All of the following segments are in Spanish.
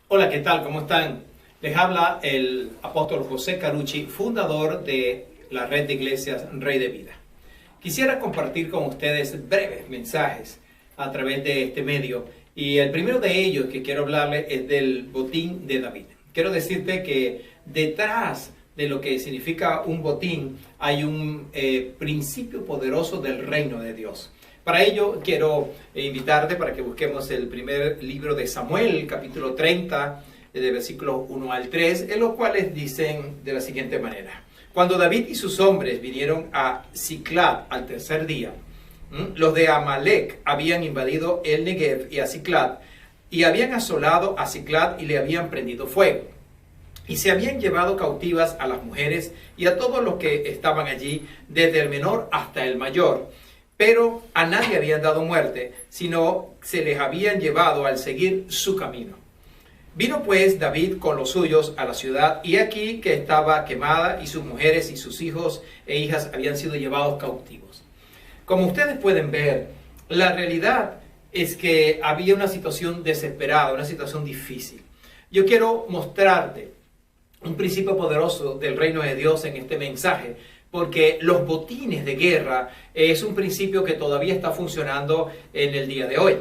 Hola, ¿qué tal? ¿Cómo están? Les habla el apóstol José Carucci, fundador de la red de iglesias Rey de Vida. Quisiera compartir con ustedes breves mensajes a través de este medio, y el primero de ellos que quiero hablarles es del botín de David. Quiero decirte que detrás de lo que significa un botín hay un principio poderoso del reino de Dios. Para ello quiero invitarte para que busquemos el primer libro de Samuel, capítulo 30, de versículos 1 al 3, en los cuales dicen de la siguiente manera: Cuando David y sus hombres vinieron a Siclag al tercer día, los de Amalec habían invadido el Negev y a Siclag, y habían asolado a Siclag y le habían prendido fuego. Y se habían llevado cautivas a las mujeres y a todos los que estaban allí, desde el menor hasta el mayor. Pero a nadie habían dado muerte, sino se les habían llevado al seguir su camino. Vino pues David con los suyos a la ciudad, y aquí que estaba quemada, y sus mujeres y sus hijos e hijas habían sido llevados cautivos. Como ustedes pueden ver, la realidad es que había una situación desesperada, una situación difícil. Yo quiero mostrarte un principio poderoso del reino de Dios en este mensaje, porque los botines de guerra es un principio que todavía está funcionando en el día de hoy.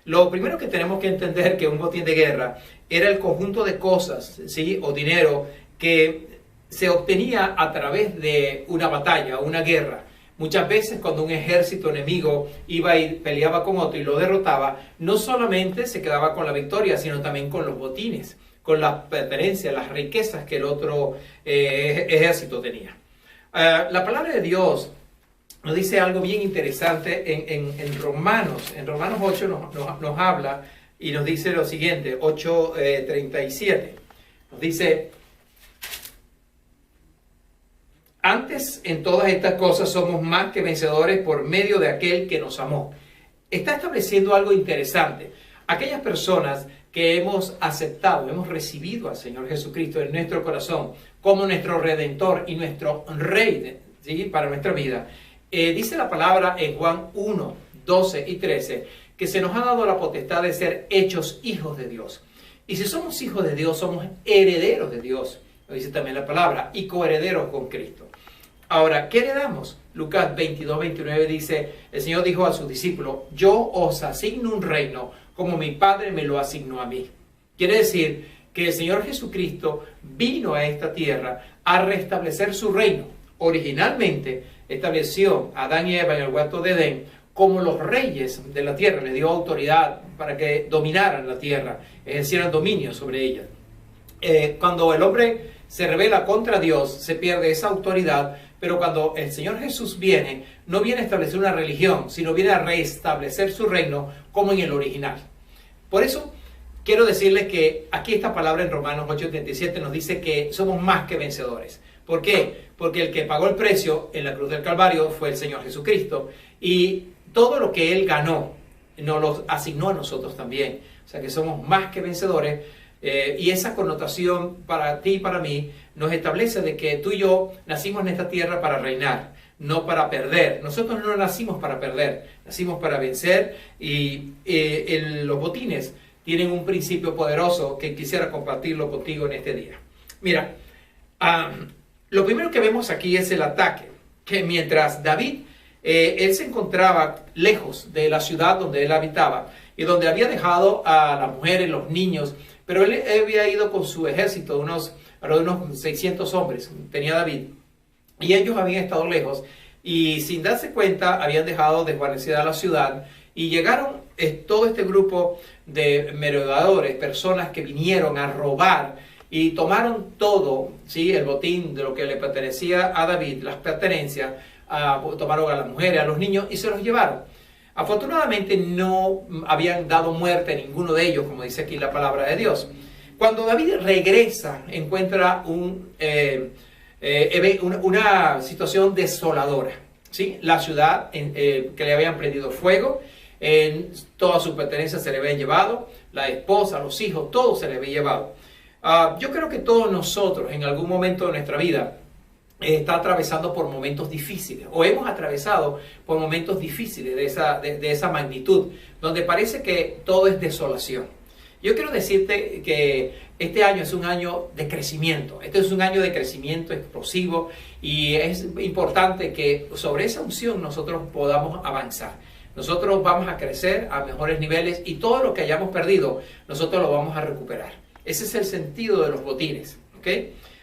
Lo primero que tenemos que entender que un botín de guerra era el conjunto de cosas, ¿sí?, o dinero que se obtenía a través de una batalla, una guerra. Muchas veces cuando un ejército enemigo iba y peleaba con otro y lo derrotaba, no solamente se quedaba con la victoria, sino también con los botines, con las pertenencias, las riquezas que el otro ejército tenía. La palabra de Dios nos dice algo bien interesante en Romanos. En Romanos 8 nos habla y nos dice lo siguiente, 8:37. Nos dice: antes en todas estas cosas somos más que vencedores por medio de aquel que nos amó. Está estableciendo algo interesante. Aquellas personas que hemos aceptado, hemos recibido al Señor Jesucristo en nuestro corazón como nuestro Redentor y nuestro Rey, ¿sí?, para nuestra vida. Dice la palabra en Juan 1, 12 y 13, que se nos ha dado la potestad de ser hechos hijos de Dios. Y si somos hijos de Dios, somos herederos de Dios, lo dice también la palabra, y coherederos con Cristo. Ahora, ¿qué heredamos? Lucas 22, 29 dice: el Señor dijo a sus discípulos: yo os asigno un reino como mi Padre me lo asignó a mí. Quiere decir que el Señor Jesucristo vino a esta tierra a restablecer su reino. Originalmente estableció a Adán y Eva en el huerto de Edén como los reyes de la tierra. Les dio autoridad para que dominaran la tierra, ejercieran dominio sobre ella. Cuando el hombre se rebela contra Dios, se pierde esa autoridad. Pero cuando el Señor Jesús viene, no viene a establecer una religión, sino viene a restablecer su reino como en el original. Por eso quiero decirles que aquí esta palabra en Romanos 8:37 nos dice que somos más que vencedores. ¿Por qué? Porque el que pagó el precio en la cruz del Calvario fue el Señor Jesucristo, y todo lo que Él ganó nos lo asignó a nosotros también. O sea que somos más que vencedores. Y esa connotación para ti y para mí nos establece de que tú y yo nacimos en esta tierra para reinar, no para perder. Nosotros no nacimos para perder, nacimos para vencer. Y los botines tienen un principio poderoso que quisiera compartirlo contigo en este día. Mira, lo primero que vemos aquí es el ataque, que mientras David, él se encontraba lejos de la ciudad donde él habitaba y donde había dejado a las mujeres, los niños, pero él había ido con su ejército, unos 600 hombres, tenía David, y ellos habían estado lejos, y sin darse cuenta habían dejado desguarnecida la ciudad, y llegaron todo este grupo de merodeadores, personas que vinieron a robar, y tomaron todo, ¿sí?, el botín de lo que le pertenecía a David, las pertenencias, tomaron a las mujeres, a los niños, y se los llevaron. Afortunadamente no habían dado muerte a ninguno de ellos, como dice aquí la palabra de Dios. Cuando David regresa, encuentra una situación desoladora, ¿sí? La ciudad que le habían prendido fuego, todas sus pertenencias se le habían llevado, la esposa, los hijos, todo se le había llevado. Yo creo que todos nosotros en algún momento de nuestra vida está atravesando por momentos difíciles, o hemos atravesado por momentos difíciles de esa magnitud, donde parece que todo es desolación. Yo quiero decirte que este año es un año de crecimiento. Este es un año de crecimiento explosivo y es importante que sobre esa unción nosotros podamos avanzar. Nosotros vamos a crecer a mejores niveles y todo lo que hayamos perdido, nosotros lo vamos a recuperar. Ese es el sentido de los botines, ¿ok?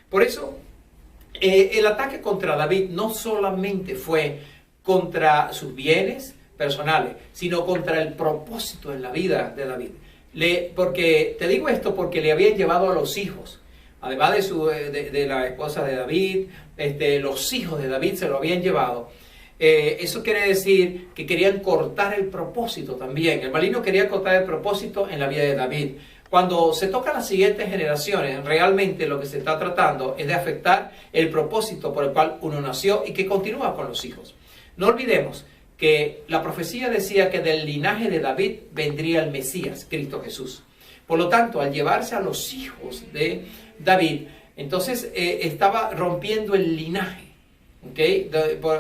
Por eso, el ataque contra David no solamente fue contra sus bienes personales, sino contra el propósito en la vida de David. Porque te digo esto porque le habían llevado a los hijos, además de la esposa de David, los hijos de David se lo habían llevado. Eso quiere decir que querían cortar el propósito también. El maligno quería cortar el propósito en la vida de David. Cuando se toca las siguientes generaciones, realmente lo que se está tratando es de afectar el propósito por el cual uno nació y que continúa con los hijos. No olvidemos que la profecía decía que del linaje de David vendría el Mesías, Cristo Jesús. Por lo tanto, al llevarse a los hijos de David, entonces estaba rompiendo el linaje, ¿okay?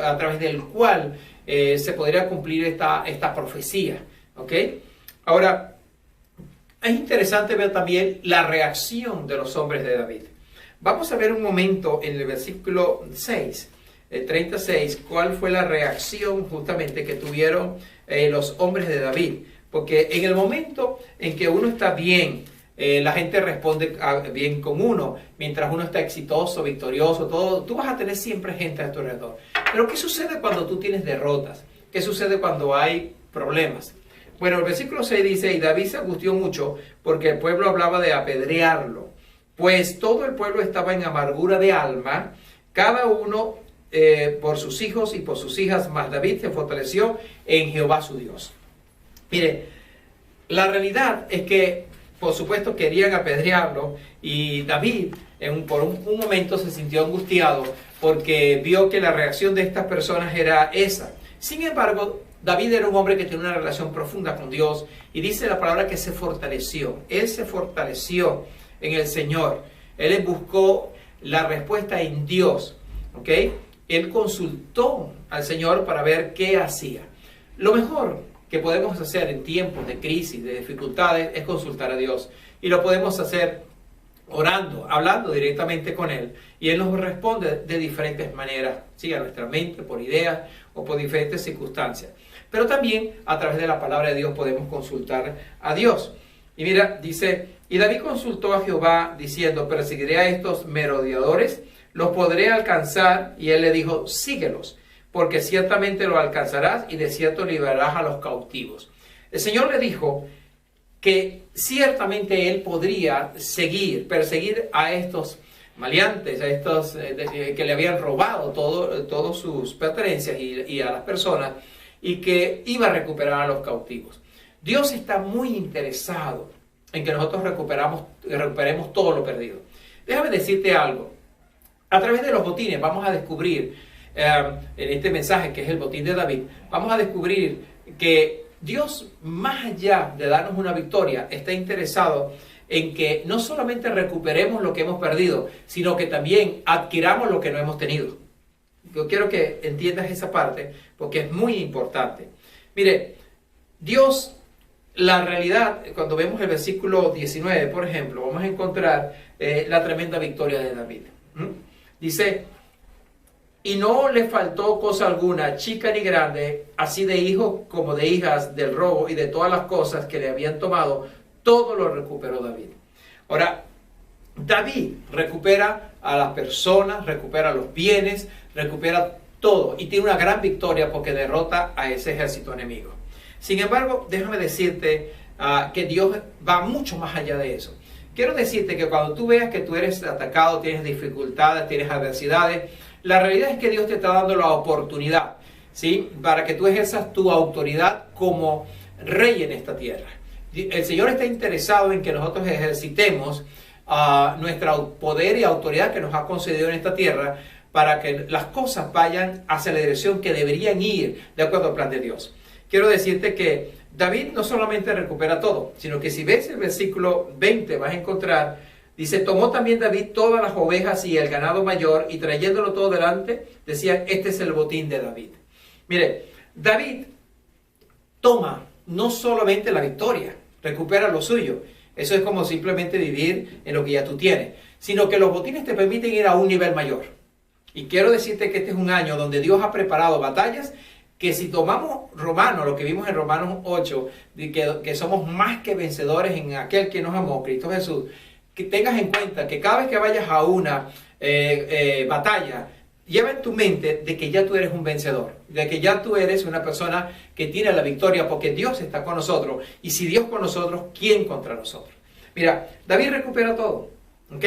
A través del cual se podría cumplir esta profecía, ¿okay? Ahora, es interesante ver también la reacción de los hombres de David. Vamos a ver un momento en el versículo 6. El 36, cuál fue la reacción justamente que tuvieron los hombres de David. Porque en el momento en que uno está bien, la gente responde bien con uno. Mientras uno está exitoso, victorioso, todo, tú vas a tener siempre gente a tu alrededor. Pero ¿qué sucede cuando tú tienes derrotas? ¿Qué sucede cuando hay problemas? Bueno, el versículo 6 dice, y David se angustió mucho porque el pueblo hablaba de apedrearlo. Pues todo el pueblo estaba en amargura de alma, cada uno por sus hijos y por sus hijas, mas David se fortaleció en Jehová su Dios. Mire, la realidad es que, por supuesto, querían apedrearlo y David por un momento se sintió angustiado porque vio que la reacción de estas personas era esa. Sin embargo, David era un hombre que tenía una relación profunda con Dios y dice la palabra que se fortaleció. Él se fortaleció en el Señor. Él buscó la respuesta en Dios, ¿ok? Él consultó al Señor para ver qué hacía. Lo mejor que podemos hacer en tiempos de crisis, de dificultades, es consultar a Dios. Y lo podemos hacer orando, hablando directamente con Él. Y Él nos responde de diferentes maneras, ¿sí? A nuestra mente, por ideas o por diferentes circunstancias. Pero también a través de la palabra de Dios podemos consultar a Dios. Y mira, dice, y David consultó a Jehová diciendo, perseguiré a estos merodeadores, los podré alcanzar, y él le dijo, síguelos, porque ciertamente lo alcanzarás y de cierto liberarás a los cautivos. El Señor le dijo que ciertamente él podría perseguir a estos maleantes, a estos que le habían robado todas sus pertenencias y a las personas, y que iba a recuperar a los cautivos. Dios está muy interesado en que nosotros recuperemos todo lo perdido. Déjame decirte algo. A través de los botines vamos a descubrir, en este mensaje que es el botín de David, vamos a descubrir que Dios, más allá de darnos una victoria, está interesado en que no solamente recuperemos lo que hemos perdido, sino que también adquiramos lo que no hemos tenido. Yo quiero que entiendas esa parte porque es muy importante. Mire, Dios, la realidad, cuando vemos el versículo 19, por ejemplo, vamos a encontrar la tremenda victoria de David. Dice, y no le faltó cosa alguna, chica ni grande, así de hijos como de hijas, del robo y de todas las cosas que le habían tomado, todo lo recuperó David. Ahora, David recupera a las personas, recupera los bienes, recupera todo y tiene una gran victoria porque derrota a ese ejército enemigo. Sin embargo, déjame decirte que Dios va mucho más allá de eso. Quiero decirte que cuando tú veas que tú eres atacado, tienes dificultades, tienes adversidades, la realidad es que Dios te está dando la oportunidad, ¿sí? Para que tú ejerzas tu autoridad como rey en esta tierra. El Señor está interesado en que nosotros ejercitemos nuestro poder y autoridad que nos ha concedido en esta tierra para que las cosas vayan hacia la dirección que deberían ir de acuerdo al plan de Dios. Quiero decirte que David no solamente recupera todo, sino que si ves el versículo 20 vas a encontrar, dice, tomó también David todas las ovejas y el ganado mayor y trayéndolo todo delante, decía, este es el botín de David. Mire, David toma no solamente la victoria, recupera lo suyo, Eso es como simplemente vivir en lo que ya tú tienes, sino que los botines te permiten ir a un nivel mayor. Y quiero decirte que este es un año donde Dios ha preparado batallas que si tomamos Romanos, lo que vimos en Romanos 8, que somos más que vencedores en aquel que nos amó, Cristo Jesús, que tengas en cuenta que cada vez que vayas a una batalla, lleva en tu mente de que ya tú eres un vencedor, de que ya tú eres una persona que tiene la victoria porque Dios está con nosotros. Y si Dios con nosotros, ¿quién contra nosotros? Mira, David recupera todo, ¿ok?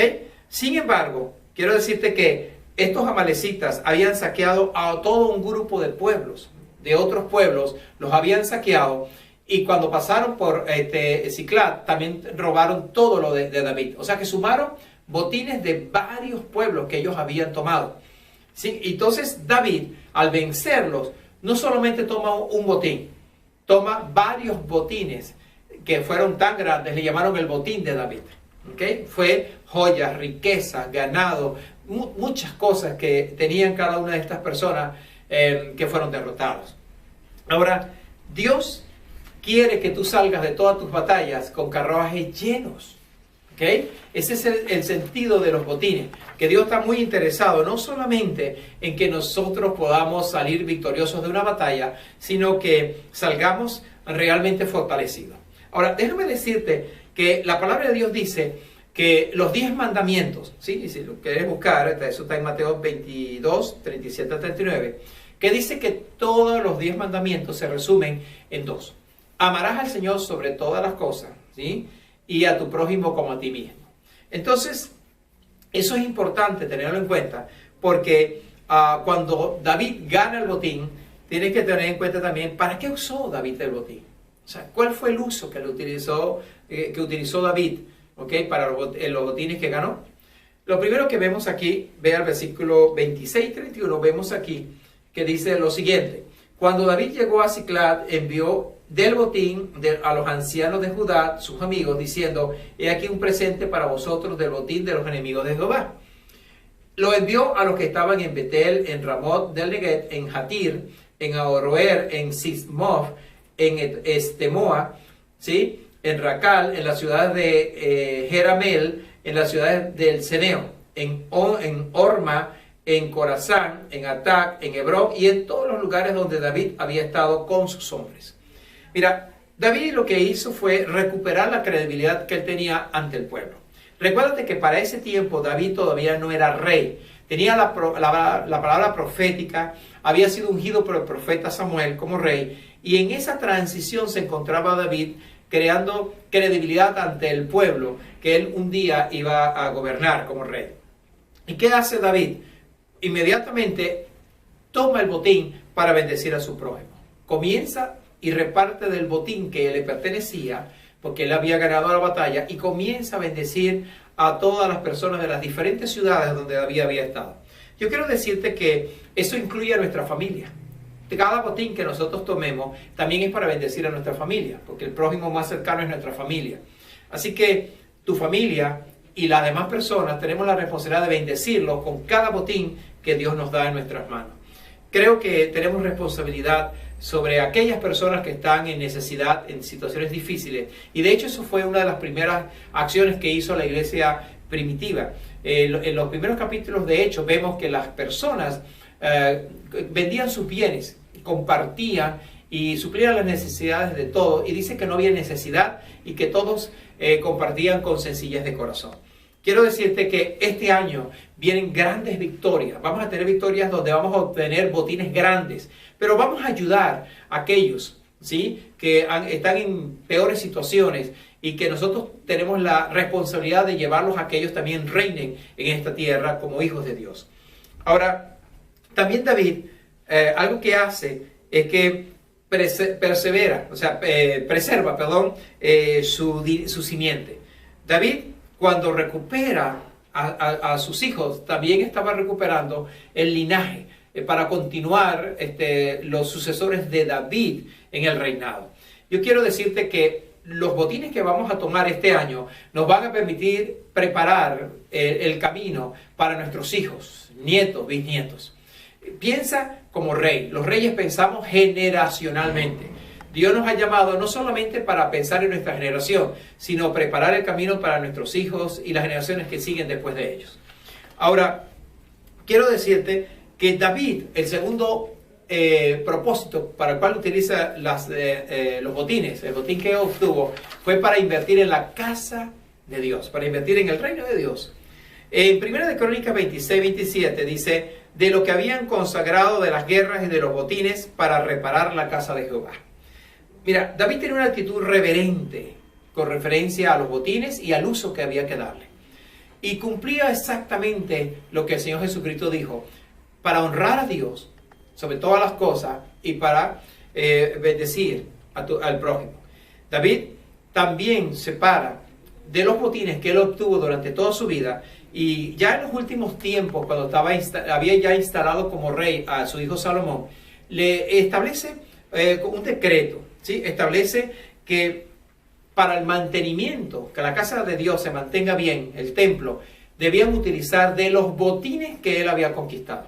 Sin embargo, quiero decirte que estos amalecitas habían saqueado a todo un grupo de pueblos, de otros pueblos, los habían saqueado. Y cuando pasaron por Siclag, también robaron todo lo de David. O sea que sumaron botines de varios pueblos que ellos habían tomado. ¿Sí? Entonces David, al vencerlos, no solamente toma un botín, toma varios botines que fueron tan grandes, le llamaron el botín de David. ¿Okay? Fue joyas, riquezas, ganado, muchas cosas que tenían cada una de estas personas que fueron derrotados. Ahora, Dios quiere que tú salgas de todas tus batallas con carruajes llenos. ¿Okay? Ese es el sentido de los botines, que Dios está muy interesado no solamente en que nosotros podamos salir victoriosos de una batalla, sino que salgamos realmente fortalecidos. Ahora, déjame decirte que la palabra de Dios dice que los 10 mandamientos, ¿sí? Y si lo quieres buscar, eso está en Mateo 22, 37 a 39, que dice que todos los 10 mandamientos se resumen en 2. Amarás al Señor sobre todas las cosas, ¿sí? Y a tu prójimo como a ti mismo. Entonces, eso es importante tenerlo en cuenta, porque cuando David gana el botín, tienes que tener en cuenta también para qué usó David el botín. O sea, ¿cuál fue el uso que utilizó David, ¿okay? Para los botines que ganó? Lo primero que vemos aquí, ve al versículo 26 y 31, vemos aquí que dice lo siguiente. Cuando David llegó a Siclag, envió del botín a los ancianos de Judá, sus amigos, diciendo: he aquí un presente para vosotros del botín de los enemigos de Jehová. Lo envió a los que estaban en Betel, en Ramot del Neguet, en Jatir, en Aroer, en Sismoth, en Estemoa, ¿sí? En Racal, en la ciudad de Jeramel, en la ciudad del Ceneo, en Orma, en Corazán, en Atac, en Hebrón y en todos los lugares donde David había estado con sus hombres. Mira, David lo que hizo fue recuperar la credibilidad que él tenía ante el pueblo. Recuérdate que para ese tiempo David todavía no era rey. Tenía la palabra profética, había sido ungido por el profeta Samuel como rey. Y en esa transición se encontraba David creando credibilidad ante el pueblo, que él un día iba a gobernar como rey. ¿Y qué hace David? Inmediatamente toma el botín para bendecir a su prójimo. Comienza y reparte del botín que le pertenecía, porque él había ganado la batalla, y comienza a bendecir a todas las personas de las diferentes ciudades donde David había estado. Yo quiero decirte que eso incluye a nuestra familia. Cada botín que nosotros tomemos también es para bendecir a nuestra familia, porque el prójimo más cercano es nuestra familia. Así que tu familia y las demás personas tenemos la responsabilidad de bendecirlos con cada botín que Dios nos da en nuestras manos. Creo que tenemos responsabilidad sobre aquellas personas que están en necesidad, en situaciones difíciles. Y de hecho eso fue una de las primeras acciones que hizo la iglesia primitiva. En los primeros capítulos de Hechos vemos que las personas vendían sus bienes, compartían y suplían las necesidades de todos. Y dice que no había necesidad y que todos compartían con sencillez de corazón. Quiero decirte que este año vienen grandes victorias. Vamos a tener victorias donde vamos a obtener botines grandes, pero vamos a ayudar a aquellos, ¿sí?, que están en peores situaciones y que nosotros tenemos la responsabilidad de llevarlos a que ellos también reinen en esta tierra como hijos de Dios. Ahora, también David, algo que hace es que preserva su simiente. David, cuando recupera a sus hijos, también estaba recuperando el linaje para continuar los sucesores de David en el reinado. Yo quiero decirte que los botines que vamos a tomar este año nos van a permitir preparar el camino para nuestros hijos, nietos, bisnietos. Piensa como rey. Los reyes pensamos generacionalmente. Dios nos ha llamado no solamente para pensar en nuestra generación, sino preparar el camino para nuestros hijos y las generaciones que siguen después de ellos. Ahora, quiero decirte que David, el segundo propósito para el cual utiliza los botines, el botín que obtuvo, fue para invertir en la casa de Dios, para invertir en el reino de Dios. En 1 Crónicas 26-27 dice, de lo que habían consagrado de las guerras y de los botines para reparar la casa de Jehová. Mira, David tenía una actitud reverente con referencia a los botines y al uso que había que darle. Y cumplía exactamente lo que el Señor Jesucristo dijo, para honrar a Dios sobre todas las cosas y para bendecir al prójimo. David también separa de los botines que él obtuvo durante toda su vida, y ya en los últimos tiempos, cuando había ya instalado como rey a su hijo Salomón, le establece un decreto, ¿sí? Establece que para el mantenimiento, que la casa de Dios se mantenga bien, el templo, debían utilizar de los botines que él había conquistado.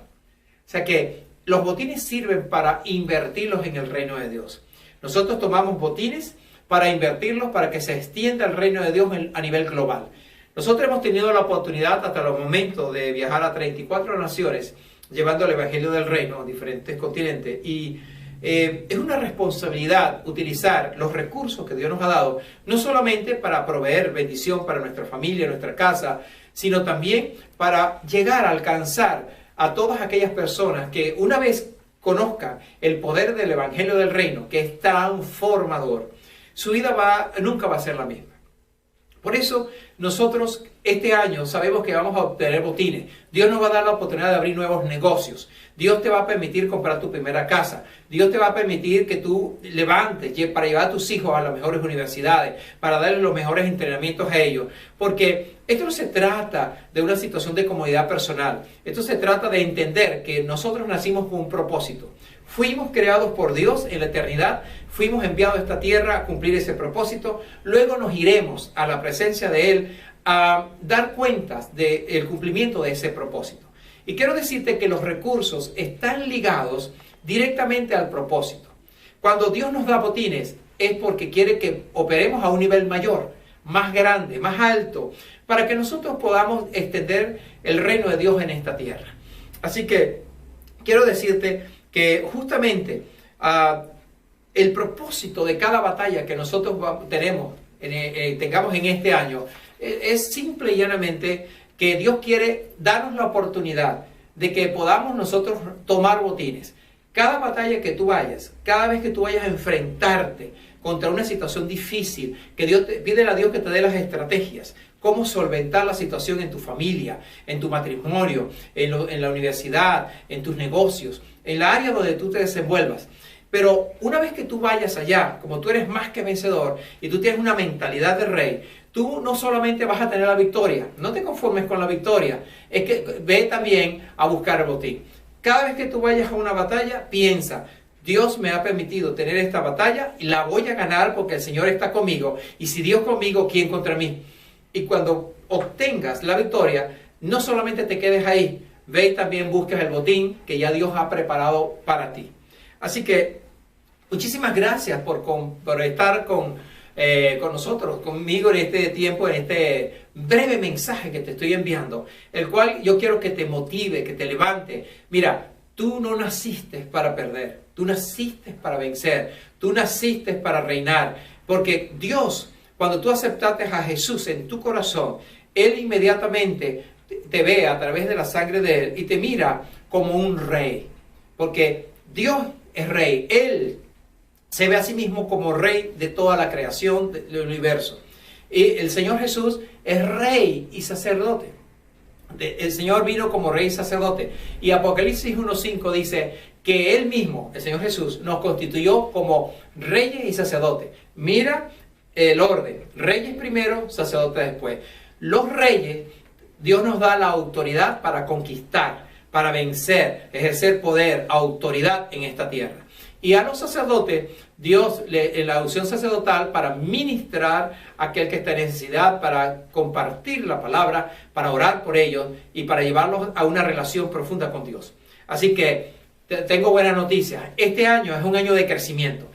O sea que los botines sirven para invertirlos en el reino de Dios. Nosotros tomamos botines para invertirlos para que se extienda el reino de Dios a nivel global. Nosotros hemos tenido la oportunidad hasta los momentos de viajar a 34 naciones llevando el evangelio del reino a diferentes continentes, y es una responsabilidad utilizar los recursos que Dios nos ha dado, no solamente para proveer bendición para nuestra familia, nuestra casa, sino también para llegar a alcanzar a todas aquellas personas que una vez conozcan el poder del evangelio del reino, que es tan formador, su vida nunca va a ser la misma. Por eso nosotros este año sabemos que vamos a obtener botines. Dios nos va a dar la oportunidad de abrir nuevos negocios. Dios te va a permitir comprar tu primera casa. Dios te va a permitir que tú levantes para llevar a tus hijos a las mejores universidades, para darles los mejores entrenamientos a ellos. Porque esto no se trata de una situación de comodidad personal. Esto se trata de entender que nosotros nacimos con un propósito. Fuimos creados por Dios en la eternidad, fuimos enviados a esta tierra a cumplir ese propósito, luego nos iremos a la presencia de Él a dar cuentas del cumplimiento de ese propósito. Y quiero decirte que los recursos están ligados directamente al propósito. Cuando Dios nos da botines es porque quiere que operemos a un nivel mayor, más grande, más alto, para que nosotros podamos extender el reino de Dios en esta tierra. Así que quiero decirte que justamente el propósito de cada batalla que nosotros tengamos en este año es simple y llanamente que Dios quiere darnos la oportunidad de que podamos nosotros tomar botines. Cada batalla que tú vayas, cada vez que tú vayas a enfrentarte contra una situación difícil, que pídele a Dios que te dé las estrategias, cómo solventar la situación en tu familia, en tu matrimonio, en la universidad, en tus negocios, en la área donde tú te desenvuelvas. Pero una vez que tú vayas allá, como tú eres más que vencedor y tú tienes una mentalidad de rey, tú no solamente vas a tener la victoria, no te conformes con la victoria, es que ve también a buscar el botín. Cada vez que tú vayas a una batalla, piensa, Dios me ha permitido tener esta batalla y la voy a ganar porque el Señor está conmigo. Y si Dios conmigo, ¿quién contra mí? Y cuando obtengas la victoria, no solamente te quedes ahí, ve y también busques el botín que ya Dios ha preparado para ti. Así que muchísimas gracias por estar con nosotros, conmigo en este tiempo, en este breve mensaje que te estoy enviando, el cual yo quiero que te motive, que te levante. Mira, tú no naciste para perder, tú naciste para vencer, tú naciste para reinar, porque Dios, cuando tú aceptaste a Jesús en tu corazón, Él inmediatamente te ve a través de la sangre de Él y te mira como un rey, porque Dios es rey. Él se ve a sí mismo como rey de toda la creación del universo. Y el Señor Jesús es rey y sacerdote. El Señor vino como rey y sacerdote. Y Apocalipsis 1:5 dice que Él mismo, el Señor Jesús, nos constituyó como reyes y sacerdotes. Mira el orden. Reyes primero, sacerdotes después. Los reyes, Dios nos da la autoridad para conquistar, para vencer, ejercer poder, autoridad en esta tierra. Y a los sacerdotes, Dios, en la unción sacerdotal, para ministrar a aquel que está en necesidad, para compartir la palabra, para orar por ellos y para llevarlos a una relación profunda con Dios. Así que tengo buenas noticias. Este año es un año de crecimiento.